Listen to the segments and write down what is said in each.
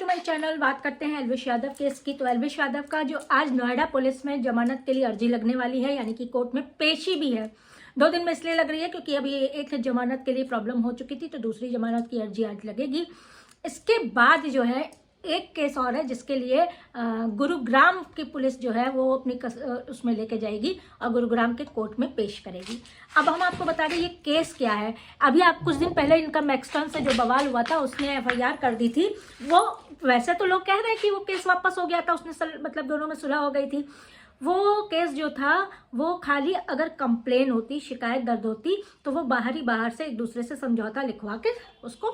To my channel. बात करते हैं एल्विश यादव केस की। तो एल्विश यादव का जो आज नोएडा पुलिस में जमानत के लिए अर्जी लगने वाली है, यानी कि कोर्ट में पेशी भी है। 2 दिन में इसलिए लग रही है क्योंकि अभी एक जमानत के लिए प्रॉब्लम हो चुकी थी, तो दूसरी जमानत की अर्जी आज लगेगी। इसके बाद जो है एक केस और है जिसके लिए गुरुग्राम की पुलिस जो है वो अपनी उसमें लेके जाएगी और गुरुग्राम के कोर्ट में पेश करेगी। अब हम आपको बता दें ये केस क्या है। अभी आप कुछ दिन पहले इनका मैक्सटन से जो बवाल हुआ था उसने FIR कर दी थी। वो वैसे तो लोग कह रहे हैं कि वो केस वापस हो गया था, उसने मतलब दोनों में सुलह हो गई थी। वो केस जो था वो खाली अगर कंप्लेन होती, शिकायत दर्ज होती, तो वो बाहर से एक दूसरे से समझौता लिखवा के उसको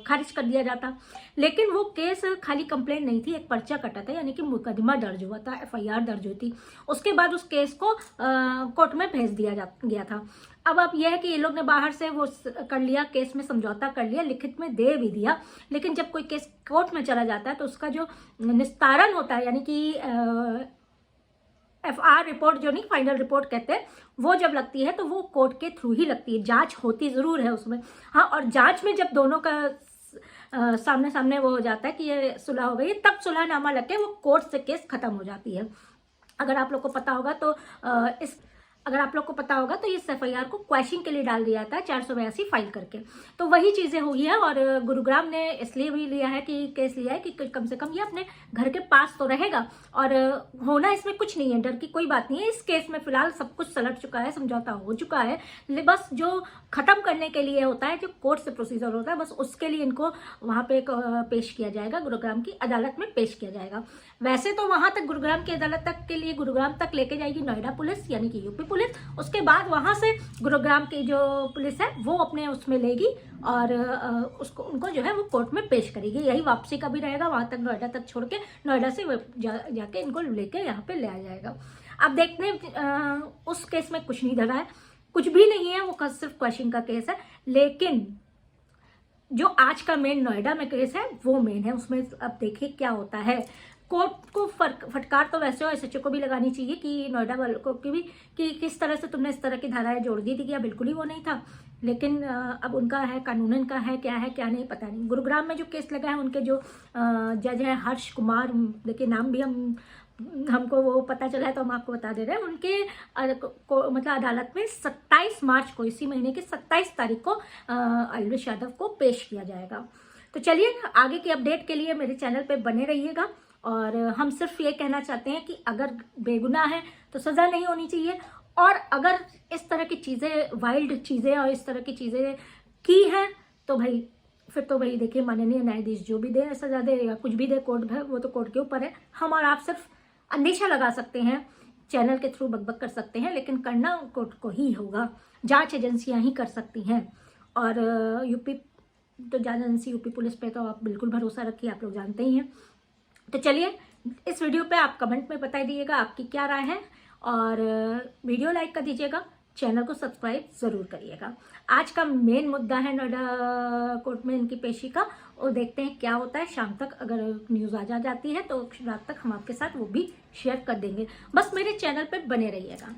खारिज कर दिया जाता। लेकिन वो केस खाली कंप्लेन नहीं थी, एक पर्चा कटा था, यानी कि मुकदमा दर्ज हुआ था, FIR दर्ज हुई थी। उसके बाद उस केस को कोर्ट में भेज दिया गया था। अब यह है कि ये लोग ने बाहर से वो कर लिया, केस में समझौता कर लिया, लिखित में दे भी दिया। लेकिन जब कोई केस कोर्ट में चला जाता है तो उसका जो निस्तारण होता है, यानी कि FR रिपोर्ट जो नहीं, फाइनल रिपोर्ट कहते हैं, वो जब लगती है तो वो कोर्ट के थ्रू ही लगती है। जांच होती ज़रूर है उसमें, हाँ, और जांच में जब दोनों का सामने सामने वो हो जाता है कि ये सुलह हो गई, तब सुलहनामा लग के वो कोर्ट से केस खत्म हो जाती है। अगर आप लोग को पता होगा तो इस FIR को क्वैशिंग के लिए डाल दिया था 482 फाइल करके। तो वही चीज़ें हुई है। और गुरुग्राम ने इसलिए भी लिया है कि केस लिया है कि कम से कम ये अपने घर के पास तो रहेगा, और होना इसमें कुछ नहीं है, डर की कोई बात नहीं है। इस केस में फिलहाल सब कुछ सलट चुका है, समझौता हो चुका है। बस जो खत्म करने के लिए होता है, जो कोर्ट से प्रोसीजर होता है, बस उसके लिए इनको वहाँ पे पेश किया जाएगा, गुरुग्राम की अदालत में पेश किया जाएगा। वैसे तो वहाँ तक गुरुग्राम की अदालत तक के लिए गुरुग्राम तक लेके जाएगी नोएडा पुलिस, यानी कि यूपी पुलिस। उसके बाद वहाँ से गुरुग्राम की जो पुलिस है वो अपने उसमें लेगी और उनको जो है वो कोर्ट में पेश करेगी। यही वापसी का भी रहेगा, वहाँ तक नोएडा तक छोड़ के नोएडा से जाके इनको लेके यहाँ पे ले आ जाएगा। अब देखते हैं, उस केस में कुछ नहीं धरा है, कुछ भी नहीं है, वो सिर्फ क्वेश्चन का केस है। लेकिन जो आज का मेन नोएडा में केस है वो मेन है, उसमें अब देखिए क्या होता है। कोर्ट को फटकार तो वैसे SHO को भी लगानी चाहिए कि नोएडा वालों को की भी कि किस तरह से तुमने इस तरह की धाराएं जोड़ दी थी, क्या बिल्कुल ही वो नहीं था। लेकिन अब उनका है, कानूनन का है, क्या है क्या नहीं पता नहीं। गुरुग्राम में जो केस लगा है, उनके जो जज हैं हर्ष कुमार, देखिए नाम भी हमको वो पता चला है तो हम आपको बता दे रहे हैं। उनके मतलब अदालत में 27 मार्च को, इसी महीने की 27 तारीख को एल्विश यादव को पेश किया जाएगा। तो चलिए, आगे की अपडेट के लिए मेरे चैनल पे बने रहिएगा। और हम सिर्फ ये कहना चाहते हैं कि अगर बेगुनाह है तो सज़ा नहीं होनी चाहिए, और अगर इस तरह की चीज़ें, वाइल्ड चीज़ें और इस तरह की चीज़ें की हैं तो भाई फिर तो भाई देखिए, माननीय न्यायाधीश जो भी दे सजा दे या कुछ भी दे, कोर्ट है वो तो कोर्ट के ऊपर है। हम और आप सिर्फ अंदेशा लगा सकते हैं, चैनल के थ्रू बकबक कर सकते हैं, लेकिन करना कोर्ट को ही होगा। जांच एजेंसियां ही कर सकती हैं। और यूपी तो जांच एजेंसी, यूपी पुलिस पे तो आप बिल्कुल भरोसा रखिए, आप लोग जानते ही हैं। तो चलिए, इस वीडियो पे आप कमेंट में बता दीजिएगा आपकी क्या राय है, और वीडियो लाइक कर दीजिएगा, चैनल को सब्सक्राइब ज़रूर करिएगा। आज का मेन मुद्दा है नोएडा कोर्ट में इनकी पेशी का, और देखते हैं क्या होता है। शाम तक अगर न्यूज़ आ जाती है तो रात तक हम आपके साथ वो भी शेयर कर देंगे। बस मेरे चैनल पे बने रहिएगा।